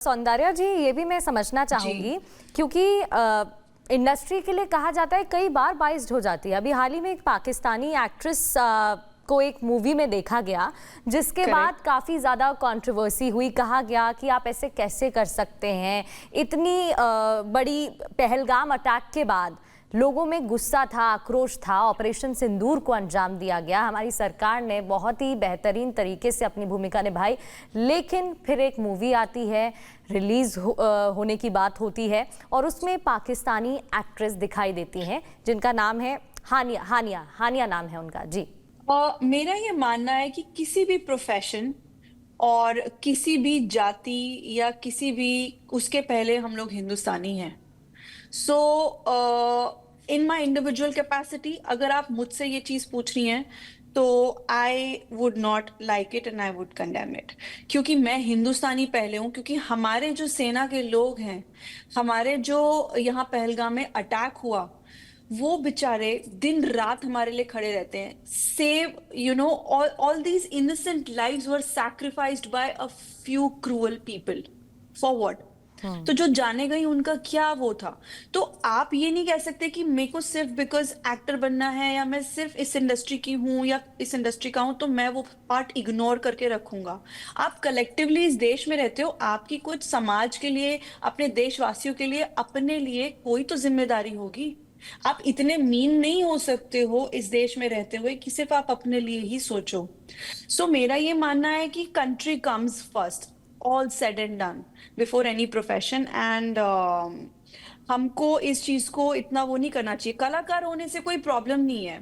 सौंदर्या जी, ये भी मैं समझना चाहूंगी क्योंकि इंडस्ट्री के लिए कहा जाता है कई बार बाइस्ड हो जाती है। अभी हाल ही में एक पाकिस्तानी एक्ट्रेस को एक मूवी में देखा गया जिसके बाद काफ़ी ज़्यादा कंट्रोवर्सी हुई। कहा गया कि आप ऐसे कैसे कर सकते हैं, इतनी बड़ी पहलगाम अटैक के बाद लोगों में गुस्सा था, आक्रोश था। ऑपरेशन सिंदूर को अंजाम दिया गया, हमारी सरकार ने बहुत ही बेहतरीन तरीके से अपनी भूमिका निभाई, लेकिन फिर एक मूवी आती है, रिलीज होने की बात होती है और उसमें पाकिस्तानी एक्ट्रेस दिखाई देती हैं जिनका नाम है हानिया नाम है उनका। जी, मेरा ये मानना है कि किसी भी प्रोफेशन और किसी भी जाति या किसी भी उसके पहले हम लोग हिंदुस्तानी हैं। सो इन माय इंडिविजुअल कैपेसिटी अगर आप मुझसे ये चीज पूछ रही हैं तो I would not like it and I would condemn it, क्योंकि मैं हिंदुस्तानी पहले हूं। क्योंकि हमारे जो सेना के लोग हैं, हमारे जो यहाँ पहलगाम में अटैक हुआ, वो बेचारे दिन रात हमारे लिए खड़े रहते हैं। Save all these innocent lives were sacrificed by a few cruel people for what? तो जो जाने गई उनका क्या वो था। तो आप ये नहीं कह सकते कि मेरे को सिर्फ बिकॉज एक्टर बनना है या मैं सिर्फ इस इंडस्ट्री की हूं या इस इंडस्ट्री का हूं तो मैं वो पार्ट इग्नोर करके रखूंगा। आप कलेक्टिवली इस देश में रहते हो, आपकी कुछ समाज के लिए, अपने देशवासियों के लिए, अपने लिए कोई तो जिम्मेदारी होगी। आप इतने मीन नहीं हो सकते हो इस देश में रहते हुए कि सिर्फ आप अपने लिए ही सोचो। सो मेरा ये मानना है कि country comes first, all said and done, before any profession. And हमको इस चीज को इतना वो नहीं करना चाहिए। कलाकार होने से कोई प्रॉब्लम नहीं है,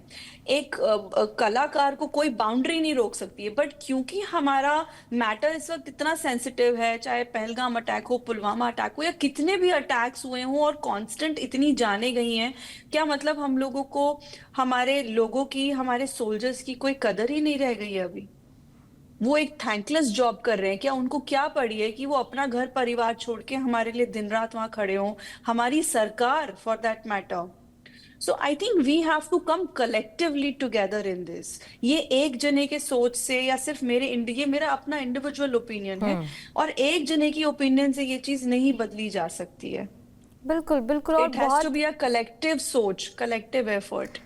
एक कलाकार को कोई बाउंड्री नहीं रोक सकती है। बट क्योंकि हमारा मैटर इस वक्त इतना सेंसिटिव है, चाहे पहलगाम अटैक हो, पुलवामा अटैक हो या कितने भी अटैक्स हुए हों और कांस्टेंट इतनी जाने गई हैं, क्या मतलब हम लोगों को, हमारे लोगों की, हमारे सोल्जर्स की कोई कदर ही नहीं रह गई है अभी? वो एक थैंकलेस जॉब कर रहे हैं। क्या उनको क्या पड़ी है कि वो अपना घर परिवार छोड़ के हमारे लिए दिन रात वहां खड़े हों, हमारी सरकार for that matter? So I think we have to come collectively together in this. ये एक जने के सोच से या सिर्फ ये मेरा अपना इंडिविजुअल ओपिनियन है और एक जने की ओपिनियन से ये चीज नहीं बदली जा सकती है। बिल्कुल बिल्कुल। और इट हैज टू बहुत बी अ कलेक्टिव सोच, कलेक्टिव एफर्ट।